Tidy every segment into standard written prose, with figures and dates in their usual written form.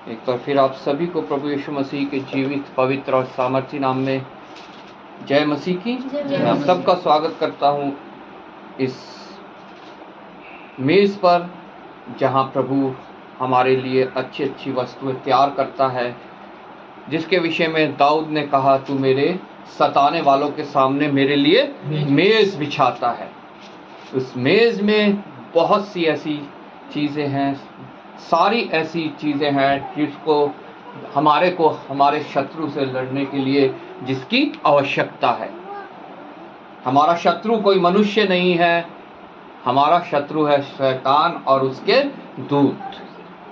एक बार फिर आप सभी को प्रभु यीशु मसीह के जीवित, पवित्र और सामर्थी नाम में जय मसीह की। मैं आप सबका स्वागत करता हूँ इस मेज़ पर, जहाँ प्रभु हमारे लिए अच्छी अच्छी वस्तुएं तैयार करता है, जिसके विषय में दाऊद ने कहा, तू मेरे सताने वालों के सामने मेरे लिए मेज़ बिछाता है। उस मेज़ में बहुत सी ऐसी चीज़ें हैं, सारी ऐसी चीज़ें हैं जिसको हमारे शत्रु से लड़ने के लिए जिसकी आवश्यकता है। हमारा शत्रु कोई मनुष्य नहीं है, हमारा शत्रु है शैतान और उसके दूत।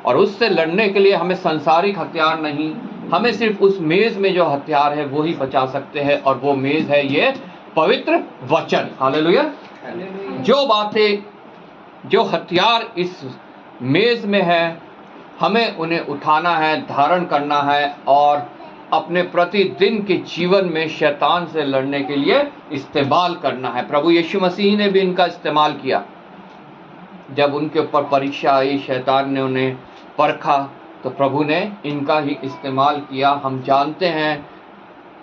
और उससे लड़ने के लिए हमें सांसारिक हथियार नहीं, हमें सिर्फ उस मेज़ में जो हथियार है वो ही बचा सकते हैं, और वो मेज़ है ये पवित्र वचन। हालेलुया। जो बातें, जो हथियार इस मेज़ में है, हमें उन्हें उठाना है, धारण करना है और अपने प्रतिदिन के जीवन में शैतान से लड़ने के लिए इस्तेमाल करना है। प्रभु यीशु मसीह ने भी इनका इस्तेमाल किया। जब उनके ऊपर परीक्षा आई, शैतान ने उन्हें परखा, तो प्रभु ने इनका ही इस्तेमाल किया। हम जानते हैं,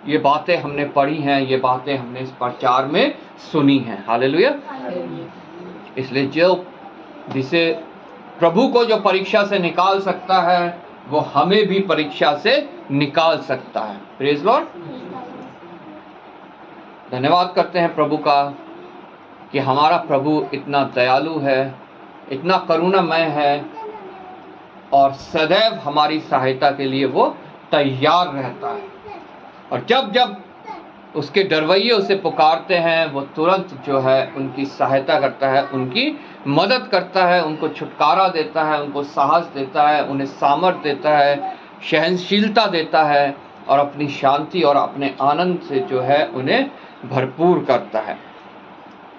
ये बातें हमने पढ़ी हैं, ये बातें हमने इस प्रचार में सुनी हैं। हालेलुया। इसलिए जिसे प्रभु को जो परीक्षा से निकाल सकता है, वो हमें भी परीक्षा से निकाल सकता है। Praise Lord. धन्यवाद करते हैं प्रभु का कि हमारा प्रभु इतना दयालु है, इतना करुणामय है, और सदैव हमारी सहायता के लिए वो तैयार रहता है। और जब जब उसके डरवैये उसे पुकारते हैं, वो तुरंत जो है उनकी सहायता करता है, उनकी मदद करता है, उनको छुटकारा देता है, उनको साहस देता है, उन्हें सामर्थ देता है, सहनशीलता देता है, और अपनी शांति और अपने आनंद से जो है उन्हें भरपूर करता है।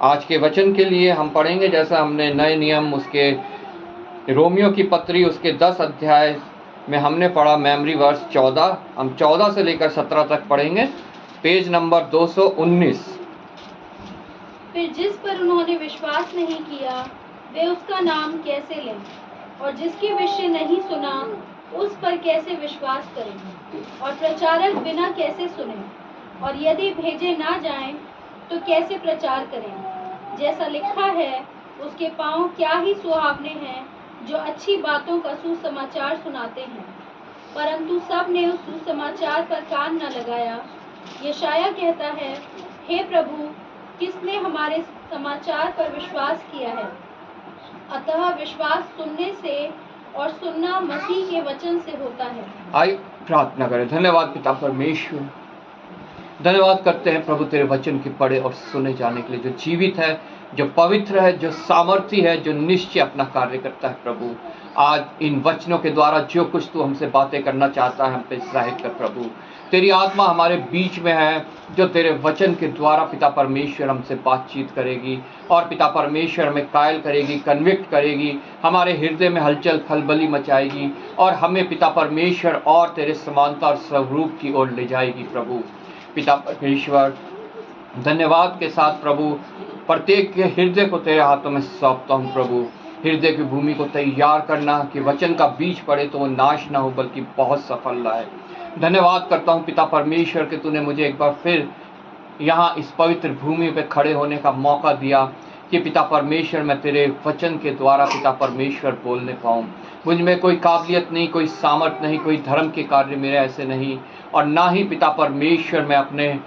आज के वचन के लिए हम पढ़ेंगे, जैसा हमने नए नियम उसके रोमियो की पत्री उसके 10 अध्याय में हमने पढ़ा, मेमोरी वर्स 14, हम 14 से लेकर 17 तक पढ़ेंगे। Page number 219। फिर जिस पर उन्होंने विश्वास नहीं किया, वे उसका नाम कैसे लें? और जिसके विषय नहीं सुना, उस पर कैसे विश्वास करें? और प्रचारक बिना कैसे सुने? और यदि भेजे ना जाएं, तो कैसे प्रचार करें? जैसा लिखा है, उसके पांव क्या ही सुहावने हैं, जो अच्छी बातों का सुसमाचार सुनाते हैं। परंतु सब ने उस सुसमाचार पर कान न लगाया। यशाया कहता है, हे प्रभु, किसने हमारे समाचार पर विश्वास किया है? अतः विश्वास सुनने से, और सुनना मसीह के वचन से होता है। आइए प्रार्थना करें। धन्यवाद पिता परमेश्वर, धन्यवाद करते हैं प्रभु तेरे वचन के पढ़े और सुने जाने के लिए, जो जीवित है, जो पवित्र है, जो सामर्थी है, जो निश्चय अपना कार्य करता है। प्रभु आज इन वचनों के द्वारा जो कुछ तू हमसे बातें करना चाहता है, हम पे जाहिर कर प्रभु। तेरी आत्मा हमारे बीच में है, जो तेरे वचन के द्वारा पिता परमेश्वर हमसे बातचीत करेगी, और पिता परमेश्वर हमें कायल करेगी, कन्विक्ट करेगी, हमारे हृदय में हलचल खलबली मचाएगी, और हमें पिता परमेश्वर और तेरे समानता और स्वरूप की ओर ले जाएगी। प्रभु पिता परमेश्वर, धन्यवाद के साथ प्रभु प्रत्येक के हृदय को तेरे हाथों में सौंपता हूँ। प्रभु हृदय की भूमि को तैयार करना, कि वचन का बीज पड़े तो वो नाश ना हो, बल्कि बहुत सफल लाए। धन्यवाद करता हूँ पिता परमेश्वर कि तूने मुझे एक बार फिर यहाँ इस पवित्र भूमि पे खड़े होने का मौका दिया, कि पिता परमेश्वर मैं तेरे वचन के द्वारा पिता परमेश्वर बोलने पाऊँ। मुझ में कोई काबिलियत नहीं, कोई सामर्थ नहीं, कोई धर्म के कार्य मेरे ऐसे नहीं, और ना ही पिता परमेश्वर मैं अपने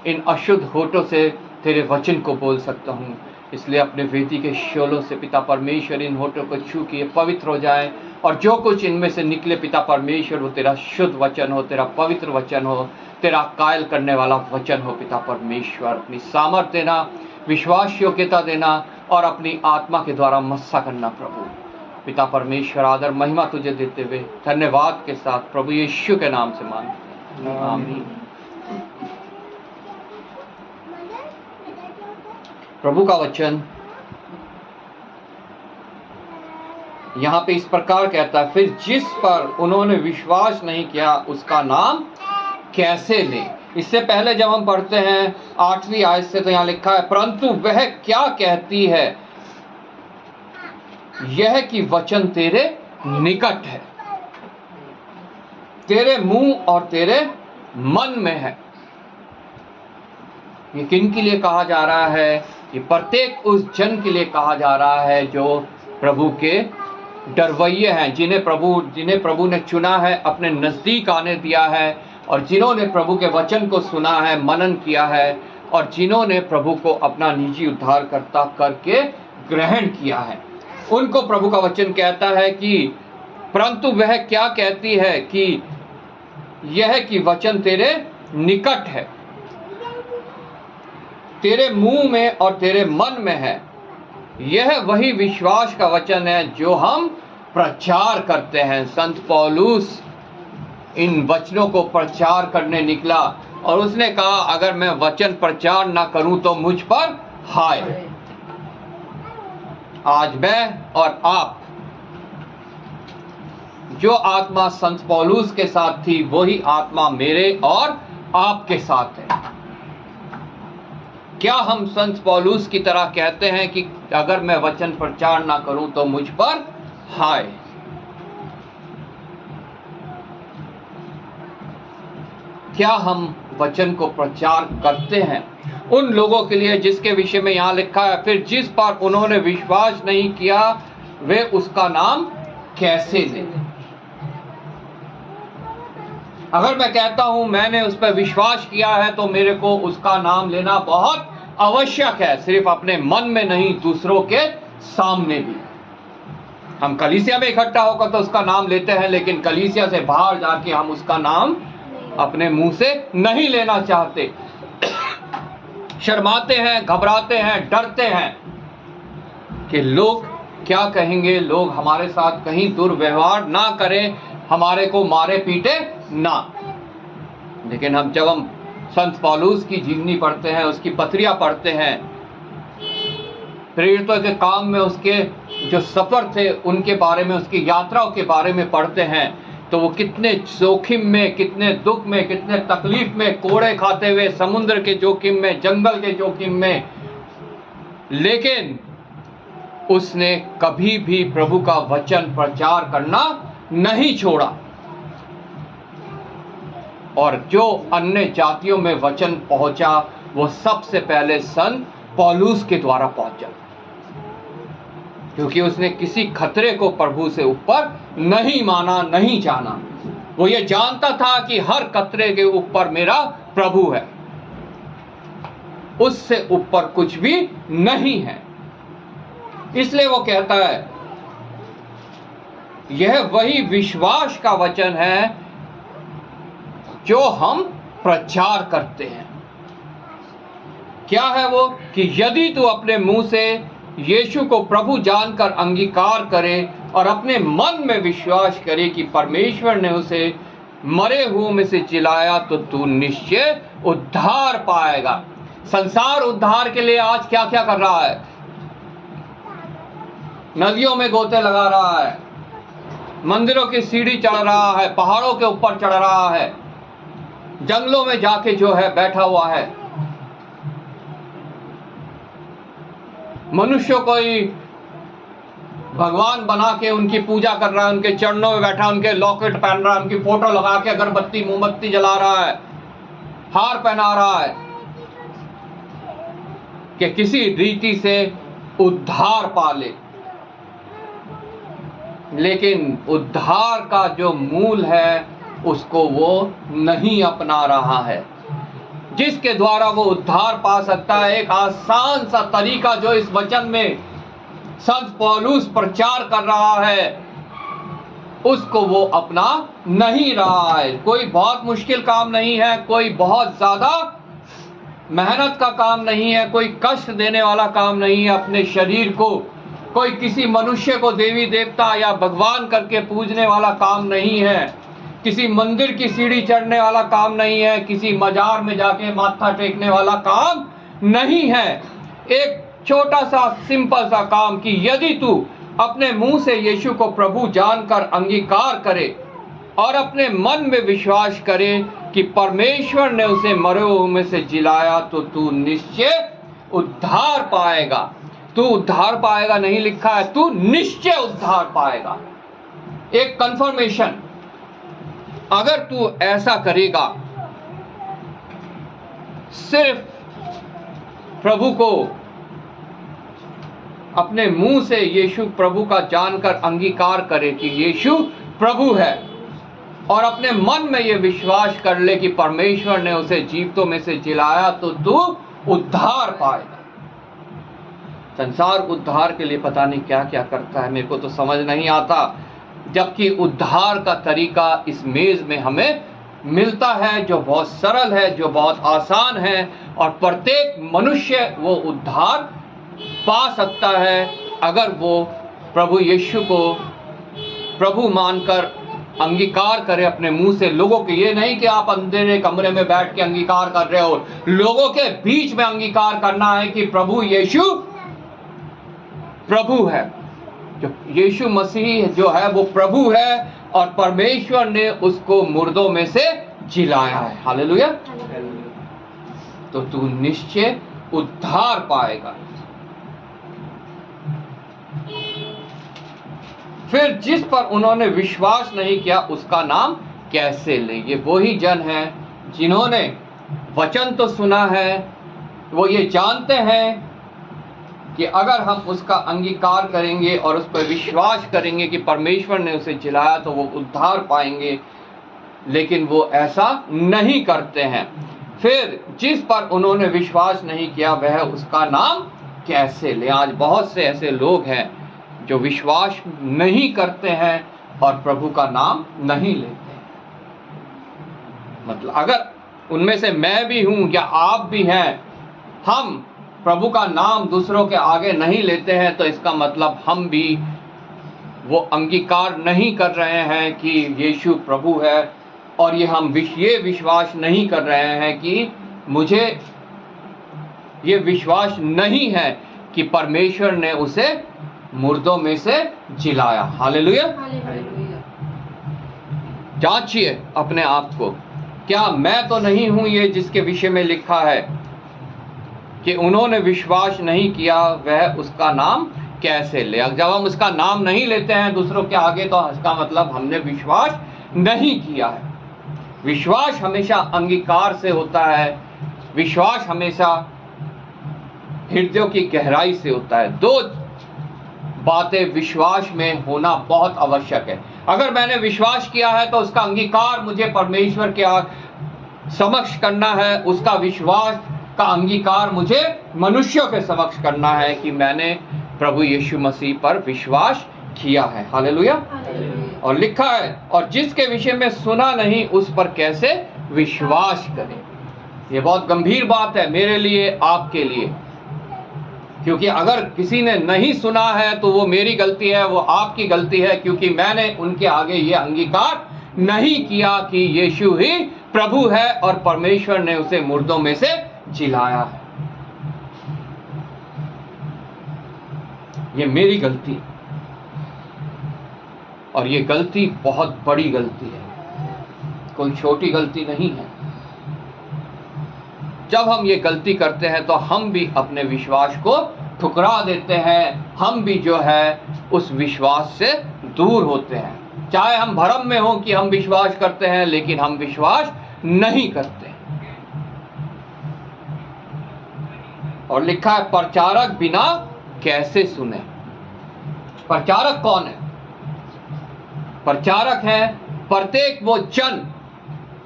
इन अशुद्ध होठों से तेरे वचन को बोल सकता हूँ। इसलिए अपने वेदी के शोलों से पिता परमेश्वर इन होठों को छू के पवित्र हो जाए, और जो कुछ इनमें से निकले पिता परमेश्वर वो तेरा शुद्ध वचन हो, तेरा पवित्र वचन हो, तेरा कायल करने वाला वचन हो। पिता परमेश्वर अपनी सामर्थ देना, विश्वास योग्यता देना, और अपनी आत्मा के द्वारा मस्सा करना। प्रभु पिता परमेश्वर आदर महिमा तुझे देते हुए धन्यवाद के साथ प्रभु यीशु के नाम से मांगते हैं, आमीन। प्रभु का वचन यहाँ पे इस प्रकार कहता है, फिर जिस पर उन्होंने विश्वास नहीं किया उसका नाम कैसे लें? इससे पहले जब हम पढ़ते हैं 8वीं आयत से, तो यहाँ लिखा है, परंतु वह क्या कहती है, यह कि वचन तेरे निकट है। तेरे मुंह और तेरे मन में है। ये किन के लिए कहा जा रहा है? ये प्रत्येक उस जन के लिए कहा जा रहा है जो प्रभु के डरवैये हैं, जिन्हें प्रभु ने चुना है, अपने नजदीक आने दिया है, और जिन्होंने प्रभु के वचन को सुना है, मनन किया है, और जिन्होंने प्रभु को अपना निजी उद्धारकर्ता करके ग्रहण किया है। उनको प्रभु का वचन कहता है कि परंतु वह क्या कहती है कि यह कि वचन तेरे निकट है, तेरे मुंह में और तेरे मन में है। यह वही विश्वास का वचन है जो हम प्रचार करते हैं। संत पौलुस इन वचनों को प्रचार करने निकला और उसने कहा अगर मैं वचन प्रचार ना करूं तो मुझ पर हाय। आज मैं और आप, जो आत्मा संत पौलुस के साथ थी वही आत्मा मेरे और आपके साथ है। क्या हम संत पौलुस की तरह कहते हैं कि अगर मैं वचन प्रचार ना करूं तो मुझ पर हाय? क्या हम वचन को प्रचार करते हैं उन लोगों के लिए जिसके विषय में यहां लिखा है, फिर जिस पर उन्होंने विश्वास नहीं किया वे उसका नाम कैसे लें? अगर मैं कहता हूं मैंने उस पर विश्वास किया है तो मेरे को उसका नाम लेना बहुत आवश्यक है, सिर्फ अपने मन में नहीं, दूसरों के सामने भी। हम कलीसिया में इकट्ठा होकर तो उसका नाम लेते हैं, लेकिन कलीसिया से बाहर जाके हम उसका नाम अपने मुंह से नहीं लेना चाहते। शर्माते हैं, घबराते हैं, डरते हैं कि लोग क्या कहेंगे, लोग हमारे साथ कहीं दुर्व्यवहार ना करें, हमारे को मारे पीटे ना। लेकिन जब हम संत पौलुस की जीवनी पढ़ते हैं, उसकी पत्रियां पढ़ते हैं, प्रेरितों के काम में उसके जो सफर थे उनके बारे में, उसकी यात्राओं के बारे में पढ़ते हैं, तो वो कितने जोखिम में, कितने दुख में, कितने तकलीफ में, कोड़े खाते हुए, समुद्र के जोखिम में, जंगल के जोखिम में, लेकिन उसने कभी भी प्रभु का वचन प्रचार करना नहीं छोड़ा। और जो अन्य जातियों में वचन पहुंचा वो सबसे पहले संत पौलुस के द्वारा पहुंचा, क्योंकि उसने किसी खतरे को प्रभु से ऊपर नहीं माना, नहीं जाना। वो ये जानता था कि हर खतरे के ऊपर मेरा प्रभु है, उससे ऊपर कुछ भी नहीं है। इसलिए वो कहता है यह वही विश्वास का वचन है जो हम प्रचार करते हैं। क्या है वो? कि यदि तू अपने मुंह से यीशु को प्रभु जानकर अंगीकार करे और अपने मन में विश्वास करे कि परमेश्वर ने उसे मरे हुओं में से जिलाया तो तू निश्चय उद्धार पाएगा। संसार उद्धार के लिए आज क्या क्या कर रहा है? नदियों में गोते लगा रहा है, मंदिरों की सीढ़ी चढ़ रहा है, पहाड़ों के ऊपर चढ़ रहा है, जंगलों में जाके जो है बैठा हुआ है। मनुष्य को ही भगवान बना के उनकी पूजा कर रहा है, उनके चरणों में बैठा, उनके लॉकेट पहन रहा है, उनकी फोटो लगा के अगरबत्ती मोमबत्ती जला रहा है, हार पहना रहा है कि किसी रीति से उद्धार पा ले। लेकिन उद्धार का जो मूल है उसको वो नहीं अपना रहा है, जिसके द्वारा वो उद्धार पा सकता है। एक आसान सा तरीका जो इस वचन में संत पौलुस प्रचार कर रहा है उसको वो अपना नहीं रहा है। कोई बहुत मुश्किल काम नहीं है, कोई बहुत ज्यादा मेहनत का काम नहीं है, कोई कष्ट देने वाला काम नहीं है। अपने शरीर को कोई किसी मनुष्य को देवी देवता या भगवान करके पूजने वाला काम नहीं है, किसी मंदिर की सीढ़ी चढ़ने वाला काम नहीं है, किसी मजार में जाके माथा टेकने वाला काम नहीं है। एक छोटा सा सिंपल सा काम कि यदि तू अपने मुंह से यीशु को प्रभु जानकर अंगीकार करे और अपने मन में विश्वास करे कि परमेश्वर ने उसे मरे हुए में से जिलाया तो तू निश्चय उद्धार पाएगा। तू उद्धार पाएगा नहीं लिखा है, तू निश्चय उद्धार पाएगा। एक कंफर्मेशन, अगर तू ऐसा करेगा, सिर्फ प्रभु को अपने मुंह से यीशु प्रभु का जानकर अंगीकार करे कि यीशु प्रभु है, और अपने मन में ये विश्वास कर ले कि परमेश्वर ने उसे जीवितों में से जिलाया, तो तू उद्धार पाएगा। संसार उद्धार के लिए पता नहीं क्या क्या करता है, मेरे को तो समझ नहीं आता, जबकि उद्धार का तरीका इस मेज में हमें मिलता है, जो बहुत सरल है, जो बहुत आसान है, और प्रत्येक मनुष्य वो उद्धार पा सकता है अगर वो प्रभु यीशु को प्रभु मानकर अंगीकार करे अपने मुंह से। लोगों के, ये नहीं कि आप अंधेरे कमरे में बैठ के अंगीकार कर रहे हो, लोगों के बीच में अंगीकार करना है कि प्रभु यीशु प्रभु है, जो यीशु मसीह जो है वो प्रभु है, और परमेश्वर ने उसको मुर्दों में से जिलाया है। हालेलुया। तो तू निश्चय उद्धार पाएगा। फिर जिस पर उन्होंने विश्वास नहीं किया उसका नाम कैसे लें? ये वही जन है जिन्होंने वचन तो सुना है, वो ये जानते हैं कि अगर हम उसका अंगीकार करेंगे और उस पर विश्वास करेंगे कि परमेश्वर ने उसे जिलाया तो वो उद्धार पाएंगे, लेकिन वो ऐसा नहीं करते हैं। फिर जिस पर उन्होंने विश्वास नहीं किया वह उसका नाम कैसे ले? आज बहुत से ऐसे लोग हैं जो विश्वास नहीं करते हैं और प्रभु का नाम नहीं लेते। मतलब अगर उनमें से मैं भी हूं या आप भी हैं, हम प्रभु का नाम दूसरों के आगे नहीं लेते हैं, तो इसका मतलब हम भी वो अंगीकार नहीं कर रहे हैं कि यीशु प्रभु है, और ये हम ये विश्वास नहीं कर रहे हैं कि मुझे ये विश्वास नहीं है कि परमेश्वर ने उसे मुर्दों में से जिलाया। हालेलुया। जांचिए अपने आप को, क्या मैं तो नहीं हूं ये जिसके विषय में लिखा है कि उन्होंने विश्वास नहीं किया वह उसका नाम कैसे ले? जब हम उसका नाम नहीं लेते हैं दूसरों के आगे, तो इसका मतलब हमने विश्वास नहीं किया है। विश्वास हमेशा अंगीकार से होता है, विश्वास हमेशा हृदयों की गहराई से होता है। दो बातें विश्वास में होना बहुत आवश्यक है। अगर मैंने विश्वास किया है तो उसका अंगीकार मुझे परमेश्वर के समक्ष करना है, उसका विश्वास का अंगीकार मुझे मनुष्यों के समक्ष करना है कि मैंने प्रभु यीशु मसीह पर विश्वास किया है। हालेलुया। और लिखा है, और जिसके विषय में सुना नहीं उस पर कैसे विश्वास करें? ये बहुत गंभीर बात है मेरे लिए, आपके लिए, क्योंकि अगर किसी ने नहीं सुना है तो वो मेरी गलती है, वो आपकी गलती है, क्योंकि मैंने उनके आगे ये अंगीकार नहीं किया कि यीशु ही प्रभु है और परमेश्वर ने उसे मुर्दों में से जिलाया है। ये मेरी गलती है, और ये गलती बहुत बड़ी गलती है, कोई छोटी गलती नहीं है। जब हम ये गलती करते हैं तो हम भी अपने विश्वास को ठुकरा देते हैं, हम भी जो है उस विश्वास से दूर होते हैं। चाहे हम भ्रम में हो कि हम विश्वास करते हैं, लेकिन हम विश्वास नहीं करते। और लिखा है, प्रचारक बिना कैसे सुने? प्रचारक कौन है? प्रचारक है प्रत्येक वो जन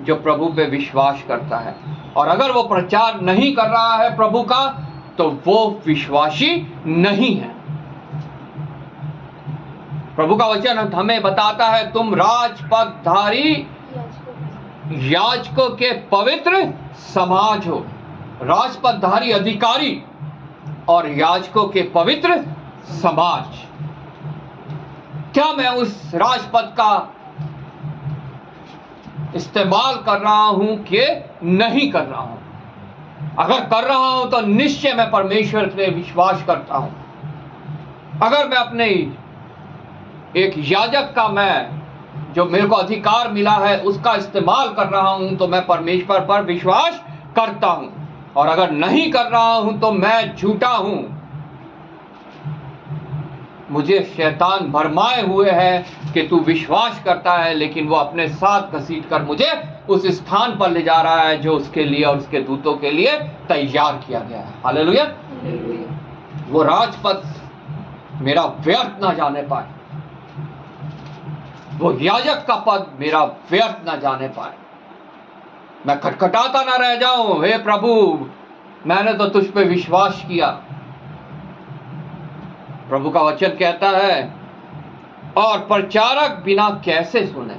जो प्रभु पे विश्वास करता है, और अगर वो प्रचार नहीं कर रहा है प्रभु का, तो वो विश्वासी नहीं है। प्रभु का वचन हमें बताता है, तुम राजपदधारी याजकों के पवित्र समाज हो। राजपदधारी अधिकारी और याजकों के पवित्र समाज। क्या मैं उस राजपद का इस्तेमाल कर रहा हूं कि नहीं कर रहा हूं? अगर कर रहा हूं तो निश्चय मैं परमेश्वर पे विश्वास करता हूं। अगर मैं अपने एक याजक का, मैं जो मेरे को अधिकार मिला है उसका इस्तेमाल कर रहा हूं, तो मैं परमेश्वर पर विश्वास करता हूं। और अगर नहीं कर रहा हूं तो मैं झूठा हूं, मुझे शैतान भरमाए हुए है कि तू विश्वास करता है, लेकिन वो अपने साथ घसीट कर मुझे उस स्थान पर ले जा रहा है जो उसके लिए और उसके दूतों के लिए तैयार किया गया है। हालेलुया। वो राजपद मेरा व्यर्थ ना जाने पाए, वो याजक का पद मेरा व्यर्थ ना जाने पाए, मैं खटखटाता ना रह जाऊं, हे प्रभु मैंने तो तुझ पे विश्वास किया। प्रभु का वचन कहता है, और प्रचारक बिना कैसे सुने,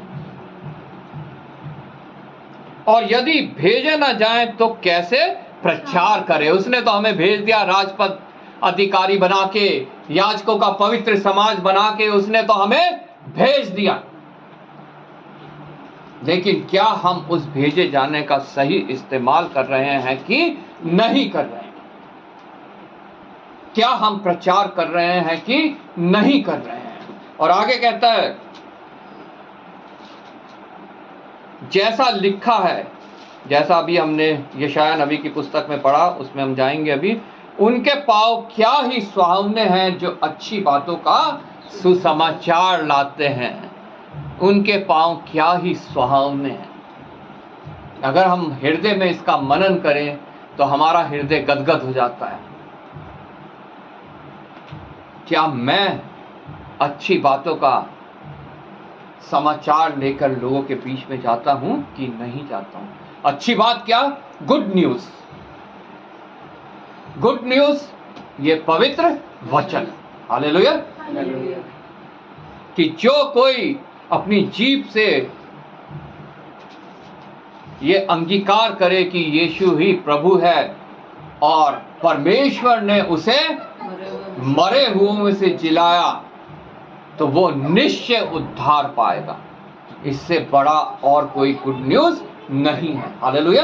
और यदि भेजे ना जाए तो कैसे प्रचार करे। उसने तो हमें भेज दिया राजपद अधिकारी बना के, याजकों का पवित्र समाज बना के, उसने तो हमें भेज दिया, लेकिन क्या हम उस भेजे जाने का सही इस्तेमाल कर रहे हैं कि नहीं कर रहे हैं? क्या हम प्रचार कर रहे हैं कि नहीं कर रहे हैं? और आगे कहता है, जैसा लिखा है, जैसा अभी हमने यशायाह नबी की पुस्तक में पढ़ा, उसमें हम जाएंगे अभी, उनके पाँव क्या ही सुहावने हैं जो अच्छी बातों का सुसमाचार लाते हैं। उनके पाँव क्या ही सुहावने हैं। अगर हम हृदय में इसका मनन करें तो हमारा हृदय गदगद हो जाता है। क्या मैं अच्छी बातों का समाचार लेकर लोगों के बीच में जाता हूं कि नहीं जाता हूं? अच्छी बात क्या? Good news. गुड न्यूज ये पवित्र वचन। हालेलुया। कि जो कोई अपनी जीभ से ये अंगीकार करे कि यीशु ही प्रभु है और परमेश्वर ने उसे मरे हुओं में से जिलाया, तो वो निश्चय उद्धार पाएगा। इससे बड़ा और कोई गुड न्यूज नहीं है। हालेलुया।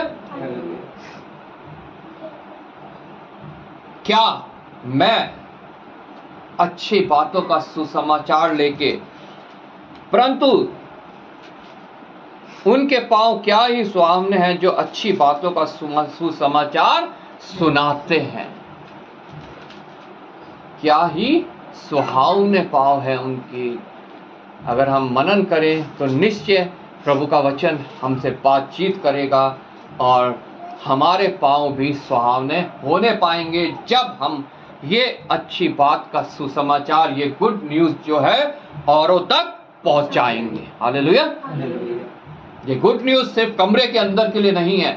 क्या मैं अच्छी बातों का सुसमाचार लेके, परंतु उनके पांव क्या ही सुहावने हैं जो अच्छी बातों का सुसमाचार सुनाते हैं। क्या ही सुहावने पांव है उनकी। अगर हम मनन करें तो निश्चय प्रभु का वचन हमसे बातचीत करेगा और हमारे पांव भी सुहावने होने पाएंगे जब हम ये अच्छी बात का सुसमाचार, ये गुड न्यूज जो है औरों तक पहुंचाएंगे। हालेलुया। ये गुड न्यूज सिर्फ कमरे के अंदर के लिए नहीं है,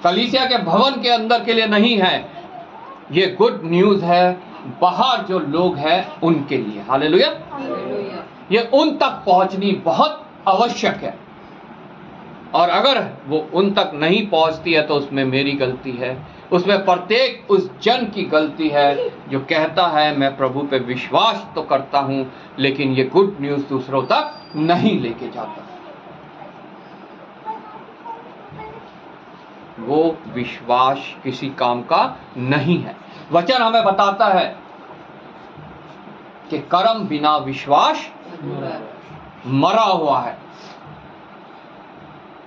कलीसिया के भवन के अंदर के लिए नहीं है। ये गुड न्यूज है बाहर जो लोग हैं उनके लिए। हालेलुया। ये उन तक पहुंचनी बहुत आवश्यक है, और अगर वो उन तक नहीं पहुंचती है तो उसमें मेरी गलती है, उसमें प्रत्येक उस जन की गलती है जो कहता है मैं प्रभु पे विश्वास तो करता हूं लेकिन ये गुड न्यूज दूसरों तक नहीं लेके जाता। वो विश्वास किसी काम का नहीं है। वचन हमें बताता है कि कर्म बिना विश्वास मरा हुआ है।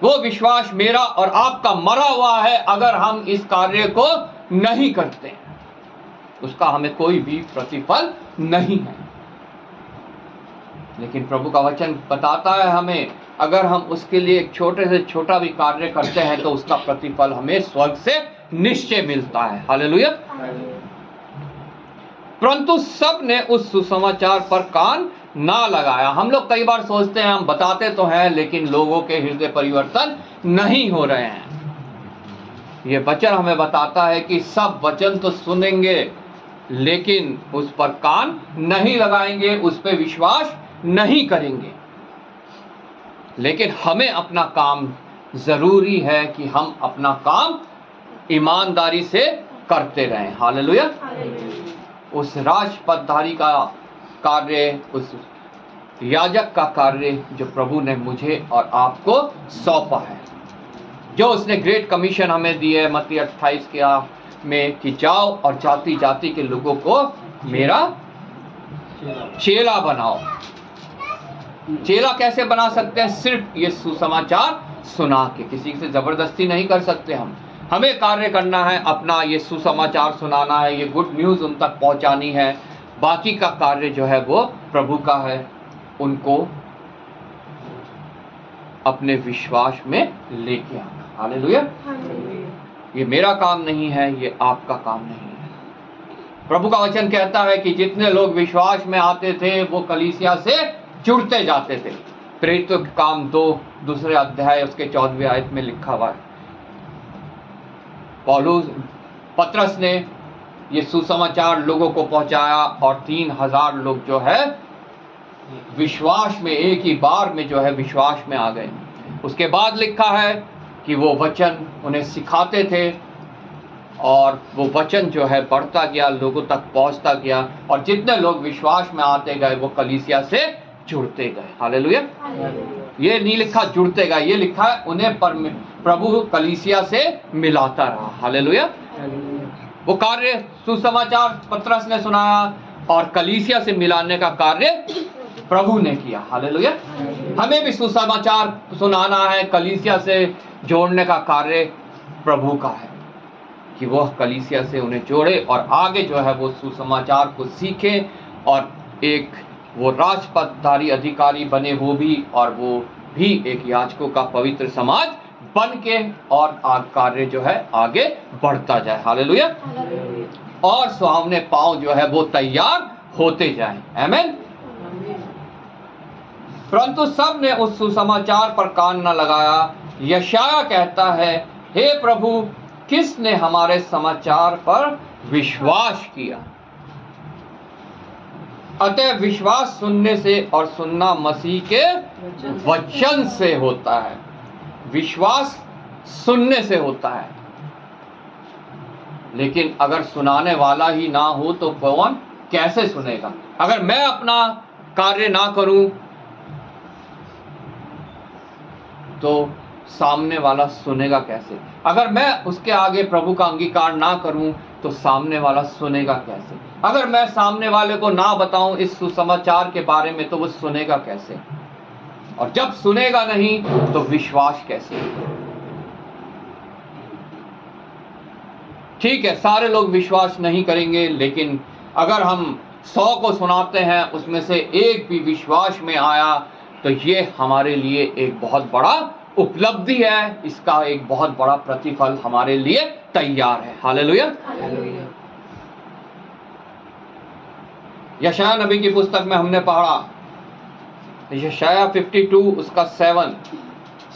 वो विश्वास मेरा और आपका मरा हुआ है अगर हम इस कार्य को नहीं करते, उसका हमें कोई भी प्रतिफल नहीं है। लेकिन प्रभु का वचन बताता है हमें, अगर हम उसके लिए एक छोटे से छोटा भी कार्य करते हैं तो उसका प्रतिफल हमें स्वर्ग से निश्चय मिलता है। हालेलुया। परंतु सब ने उस सुसमाचार पर कान ना लगाया। हम लोग कई बार सोचते हैं हम बताते तो हैं लेकिन लोगों के हृदय परिवर्तन नहीं हो रहे हैं। ये वचन हमें बताता है कि सब वचन तो सुनेंगे लेकिन उस पर कान नहीं लगाएंगे, उस पर विश्वास नहीं करेंगे। लेकिन हमें अपना काम जरूरी है कि हम अपना काम ईमानदारी से करते रहें। हालेलुया। उस राजपदधारी का कार्य, उस याजक का कार्य जो प्रभु ने मुझे और आपको सौंपा है, जो उसने ग्रेट कमीशन हमें दी है मत्ती 28 के में कि जाओ और जाति जाति के लोगों को मेरा चेला बनाओ। चेला कैसे बना सकते हैं? सिर्फ ये सुसमाचार सुना के। किसी से जबरदस्ती नहीं कर सकते हम। हमें कार्य करना है, अपना ये सुसमाचार सुनाना है, ये गुड न्यूज़ उन तक पहुंचानी है, बाकी का कार्य जो है वो प्रभु का है। उनको अपने विश्वास में लेके आना। हालेलुया। ये मेरा काम नहीं है, ये आपका काम नहीं है। प्रभु का वचन कहता है कि जितने लोग विश्वास में आते थे वो कलीसिया से जुड़ते जाते थे। प्रेरितों के काम 2 दूसरे अध्याय उसके 14वें आयत में लिखा हुआ है। पौलुस पतरस ने ये सुसमाचार लोगों को पहुंचाया और 3000 लोग जो है विश्वास में एक ही बार में जो है विश्वास में आ गए। उसके बाद लिखा है कि वो वचन उन्हें सिखाते थे और वो वचन जो है बढ़ता गया, लोगों तक पहुंचता गया और जितने लोग विश्वास में आते गए वो कलीसिया से जुड़ते गए। हालेलुया। ये नहीं लिखा जुड़ते गए, ये लिखा है उन्हें प्रभु कलीसिया से मिलाता रहा। हालेलुया। वो कार्य सुसमाचार पतरस ने सुनाया और कलीसिया से मिलाने का कार्य प्रभु ने किया। हालेलुया। हमें भी सुसमाचार सुनाना है, कलीसिया से जोड़ने का कार्य प्रभु का है कि वो कलीसिया से उन्हें जोड़े और आगे जो है वो सुसमाचार को सीखे और एक वो राजपदधारी अधिकारी बने वो भी, और वो भी एक याजकों का पवित्र समाज बन के और कार्य जो है आगे बढ़ता जाए। हालेलुया। और सुहावने पांव जो है वो तैयार होते जाएं। आमीन। परंतु सब ने उस सुसमाचार पर कान न लगाया। यशाया कहता है, हे प्रभु, किसने हमारे समाचार पर विश्वास किया? अतः विश्वास सुनने से और सुनना मसीह के वचन से होता है। विश्वास सुनने से होता है, लेकिन अगर सुनाने वाला ही ना हो तो कौन कैसे सुनेगा? अगर मैं अपना कार्य ना करूं तो सामने वाला सुनेगा कैसे? अगर मैं उसके आगे प्रभु का अंगीकार ना करूं तो सामने वाला सुनेगा कैसे? अगर मैं सामने वाले को ना बताऊं इस सुसमाचार के बारे में तो वो सुनेगा कैसे? और जब सुनेगा नहीं तो विश्वास कैसे? ठीक है, सारे लोग विश्वास नहीं करेंगे, लेकिन अगर हम 100 को सुनाते हैं उसमें से एक भी विश्वास में आया तो ये हमारे लिए एक बहुत बड़ा उपलब्धि है। इसका एक बहुत बड़ा प्रतिफल हमारे लिए तैयार है। हालेलुया। यशाया नबी की पुस्तक में हमने पढ़ा, यशाया 52 उसका 7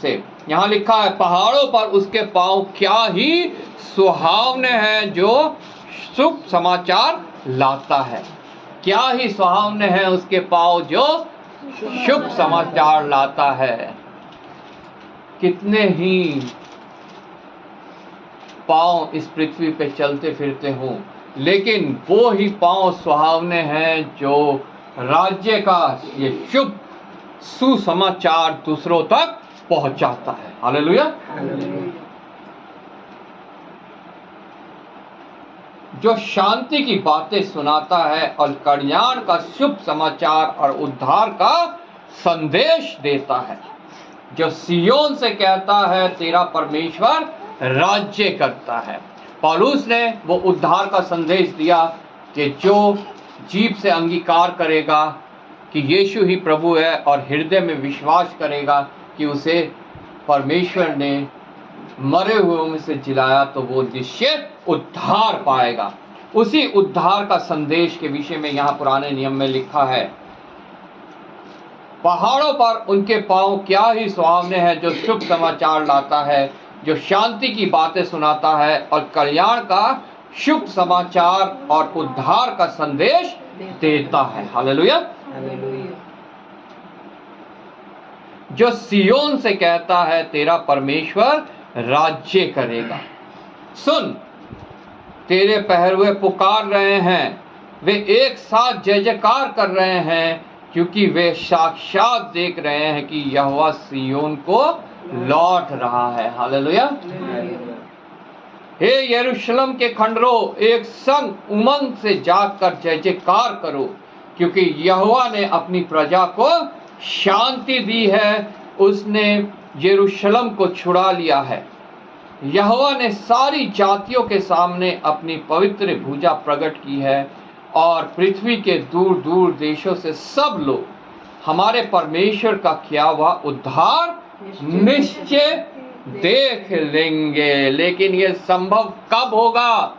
से यहाँ लिखा है, पहाड़ों पर उसके पांव क्या ही सुहावने हैं जो शुभ समाचार लाता है। क्या ही सुहावने हैं उसके पांव जो शुभ समाचार लाता है। कितने ही पांव इस पृथ्वी पे चलते फिरते हों, लेकिन वो ही पांव सुहावने हैं जो राज्य का ये शुभ सुसमाचार दूसरों तक पहुंचाता है। हालेलुया। जो शांति की बातें सुनाता है और कल्याण का शुभ समाचार और उद्धार का संदेश देता है। जो सियोन से कहता है, तेरा परमेश्वर राज्य करता है। पौलुस ने वो उद्धार का संदेश दिया कि जो जीभ से अंगीकार करेगा कि यीशु ही प्रभु है और हृदय में विश्वास करेगा कि उसे परमेश्वर ने मरे हुओं में से जिलाया तो वो निश्चय उद्धार पाएगा। उसी उद्धार का संदेश के विषय में यहाँ पुराने नियम में लिखा है, पहाड़ों पर उनके पांव क्या ही सुहावने हैं जो शुभ समाचार लाता है, जो शांति की बातें सुनाता है और कल्याण का शुभ समाचार और उद्धार का संदेश देता है। हालेलुया। जो सियोन से कहता है, तेरा परमेश्वर राज्य करेगा। सुन, तेरे पहरुए पुकार रहे हैं, वे एक साथ जय जयकार कर रहे हैं, क्योंकि वे साक्षात देख रहे हैं कि यहोवा सियोन को लौट रहा है। हालेलुया। हे यरूशलेम के खंडरों, एक संग उमंग से जागकर जय जयकार करो, क्योंकि यहोवा ने अपनी प्रजा को शांति दी है, उसने यरूशलेम को छुड़ा लिया है। यहोवा ने सारी जातियों के सामने अपनी पवित्र भुजा प्रकट की है और पृथ्वी के दूर दूर देशों से सब लोग हमारे परमेश्वर का किया हुआ उद्धार निश्चय देख लेंगे। लेकिन यह संभव कब होगा?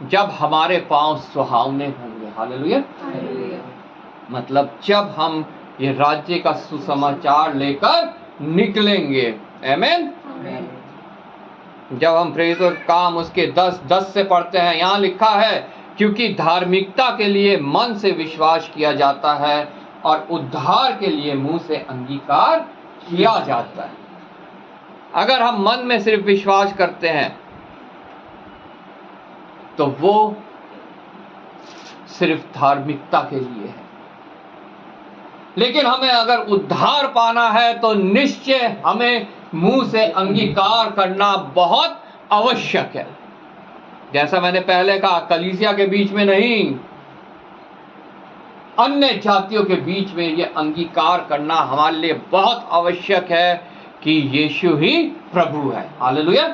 जब हमारे पांव सुहावने होंगे। हालेलुया। मतलब जब हम ये राज्य का सुसमाचार लेकर निकलेंगे। आमीन। जब हम प्रेरितों का काम उसके 10 से पढ़ते हैं, यहाँ लिखा है क्योंकि धार्मिकता के लिए मन से विश्वास किया जाता है और उद्धार के लिए मुंह से अंगीकार किया जाता है। अगर हम मन में सिर्फ विश्वास करते हैं तो वो सिर्फ धार्मिकता के लिए है, लेकिन हमें अगर उद्धार पाना है तो निश्चय हमें मुंह से अंगीकार करना बहुत आवश्यक है। जैसा मैंने पहले कहा, कलीसिया के बीच में नहीं, अन्य जातियों के बीच में ये अंगीकार करना हमारे लिए बहुत आवश्यक है कि यीशु ही प्रभु है। हालेलुया।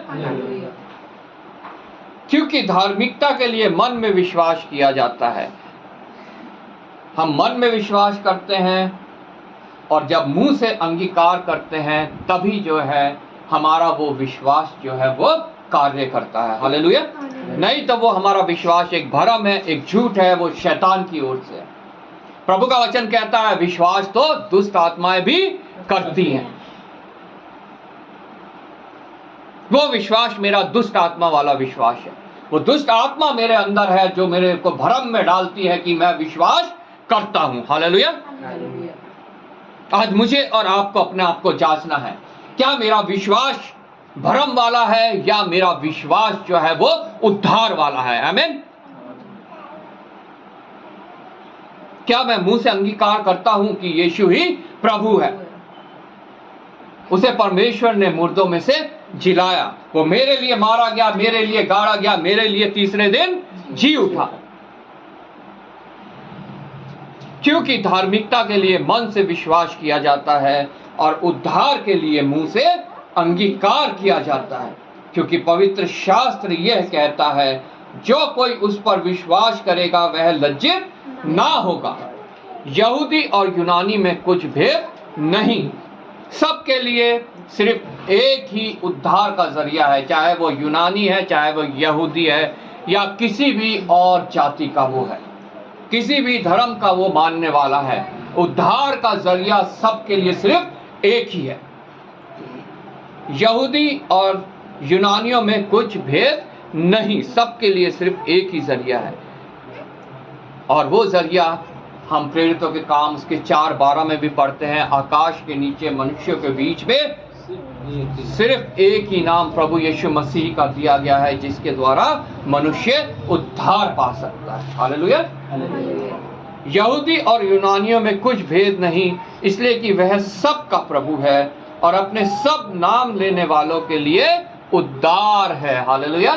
क्योंकि धार्मिकता के लिए मन में विश्वास किया जाता है। हम मन में विश्वास करते हैं और जब मुंह से अंगीकार करते हैं तभी जो है हमारा वो विश्वास जो है वो कार्य करता है। हालेलुया। नहीं तो वो हमारा विश्वास एक भ्रम है, एक झूठ है, वो शैतान की ओर से है। प्रभु का वचन कहता है विश्वास तो दुष्ट आत्माएं भी करती हैं। वो विश्वास मेरा दुष्ट आत्मा वाला विश्वास है। वो दुष्ट आत्मा मेरे अंदर है जो मेरे को भ्रम में डालती है कि मैं विश्वास करता हूं। हालेलुया। आज मुझे और आपको अपने आप को जांचना है, क्या मेरा विश्वास भ्रम वाला है या मेरा विश्वास जो है वो उद्धार वाला है। आमीन। क्या मैं मुंह से अंगीकार करता हूं कि यीशु ही प्रभु है, उसे परमेश्वर ने मुर्दों में से जिलाया, वो मेरे लिए मारा गया, मेरे लिए गाड़ा गया, मेरे लिए तीसरे दिन जी उठा। क्योंकि धार्मिकता के लिए मन से विश्वास किया जाता है और उद्धार के लिए मुंह से अंगीकार किया जाता है। क्योंकि पवित्र शास्त्र यह कहता है जो कोई उस पर विश्वास करेगा वह लज्जित ना होगा। यहूदी और यूनानी में कुछ भेद नहीं, सबके लिए सिर्फ एक ही उद्धार का जरिया है, चाहे वो यूनानी है, चाहे वो यहूदी है या किसी भी और जाति का वो है, किसी भी धर्म का वो मानने वाला है। उद्धार का जरिया सबके लिए सिर्फ एक ही है। यहूदी और यूनानियों में कुछ भेद नहीं, सबके लिए सिर्फ एक ही जरिया है। और वो जरिया हम प्रेरितों के काम उसके 4:12 में भी पढ़ते हैं, आकाश के नीचे मनुष्यों के बीच में सिर्फ एक ही नाम प्रभु यीशु मसीह का दिया गया है जिसके द्वारा मनुष्य उद्धार पा सकता है। हालेलुया। यहूदी और यूनानियों में कुछ भेद नहीं, इसलिए कि वह सबका प्रभु है और अपने सब नाम लेने वालों के लिए उद्धार है। हालेलुया।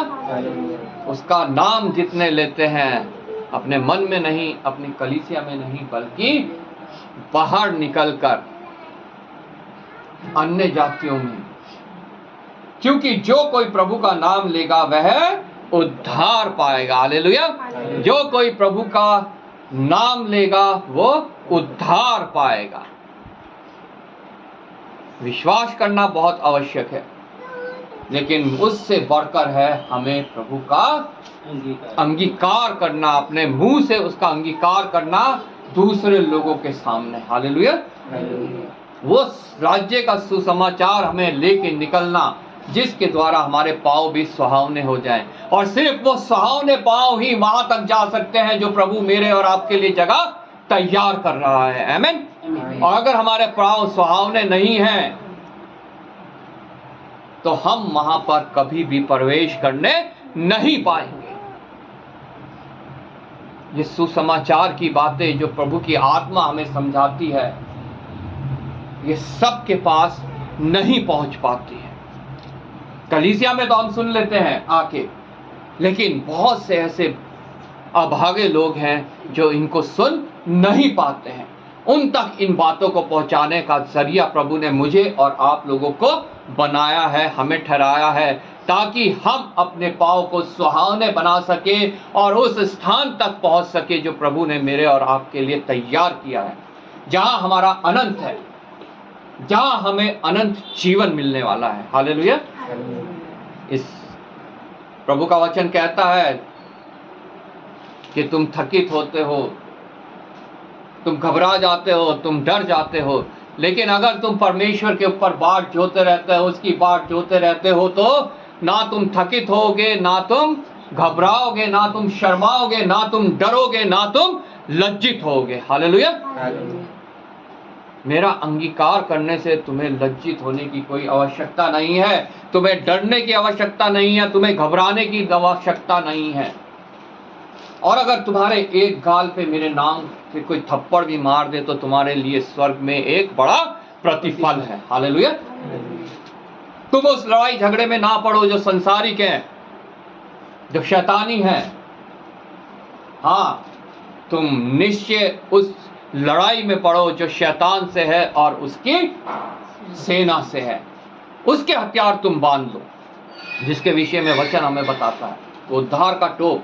उसका नाम जितने लेते हैं अपने मन में नहीं, अपनी कलीसिया में नहीं, बल्कि बाहर निकलकर अन्य जातियों में, क्योंकि जो कोई प्रभु का नाम लेगा वह उद्धार पाएगा। हालेलुया। जो कोई प्रभु का नाम लेगा वो उद्धार पाएगा। विश्वास करना बहुत आवश्यक है, लेकिन उससे बढ़कर है हमें प्रभु का अंगीकार करना, अपने मुंह से उसका अंगीकार करना दूसरे लोगों के सामने। हालेलुया। वो राज्य का सुसमाचार हमें लेके निकलना जिसके द्वारा हमारे पांव भी सुहावने हो जाएं, और सिर्फ वो सुहावने पांव ही वहां तक जा सकते हैं जो प्रभु मेरे और आपके लिए जगह तैयार कर रहा है। आमीन। और अगर हमारे पांव सुहावने नहीं हैं तो हम वहां पर कभी भी प्रवेश करने नहीं पाएंगे। ये सुसमाचार की बातें जो प्रभु की आत्मा हमें समझाती है, ये सबके पास नहीं पहुंच पाती है। कलीसिया में तो हम सुन लेते हैं आके, लेकिन बहुत से ऐसे अभागे लोग हैं जो इनको सुन नहीं पाते हैं। उन तक इन बातों को पहुंचाने का जरिया प्रभु ने मुझे और आप लोगों को बनाया है, हमें ठहराया है ताकि हम अपने पाँव को सुहावने बना सके और उस स्थान तक पहुंच सके जो प्रभु ने मेरे और आपके लिए तैयार किया है, जहां हमारा अनंत है, जहां हमें अनंत जीवन मिलने वाला है। हालेलुया। इस प्रभु का वचन कहता है कि तुम थकित होते हो, तुम घबरा जाते हो, तुम डर जाते हो, लेकिन अगर तुम परमेश्वर के ऊपर बाट जोते रहते हो, उसकी बाट जोते रहते हो, तो ना तुम थकित होगे, ना तुम घबराओगे, ना तुम शर्माओगे, ना तुम डरोगे, ना तुम लज्जित होगे। हालेलुया। मेरा अंगीकार करने से तुम्हें लज्जित होने की कोई आवश्यकता नहीं है, तुम्हें डरने की आवश्यकता नहीं है, तुम्हें घबराने की आवश्यकता नहीं है। और अगर तुम्हारे एक गाल पे मेरे नाम पे कोई थप्पड़ भी मार दे तो तुम्हारे लिए स्वर्ग में एक बड़ा प्रतिफल है। हालेलुया। तुम उस लड़ाई झगड़े में ना पड़ो जो संसारिक है, जो शैतानी है। हाँ, तुम निश्चय उस लड़ाई में पड़ो जो शैतान से है और उसकी सेना से है। उसके हथियार तुम बांध लो, जिसके विषय में वचन हमें बताता है। वो उद्धार का टोप,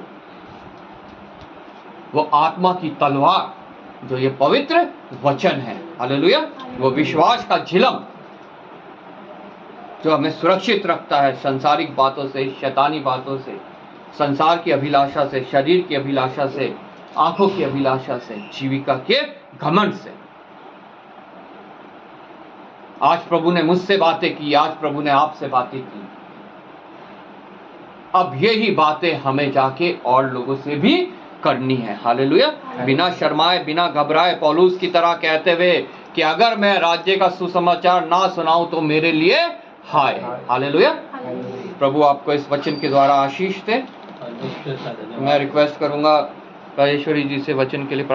वो आत्मा की तलवार जो ये पवित्र वचन है। हालेलुया। वो विश्वास का झिलम जो हमें सुरक्षित रखता है संसारिक बातों से, शैतानी बातों से, संसार की अभिलाषा से, शरीर की अभिलाषा से, आंखों की अभिलाषा से, जीविका के घमंड से। आज प्रभु ने मुझसे बातें की, आज प्रभु ने आपसे बातें की। अब यही बातें हमें जाके और लोगों से भी करनी है। हालेलुया। बिना शर्माए, बिना घबराए, पौलुस की तरह कहते हुए कि अगर मैं राज्य का सुसमाचार ना सुनाऊं तो मेरे लिए हाय। हालेलुया। प्रभु आपको इस वचन के द्वारा आशीष दे। मैं रिक्वेस्ट करूंगा राजेश्वरी जी से वचन के लिए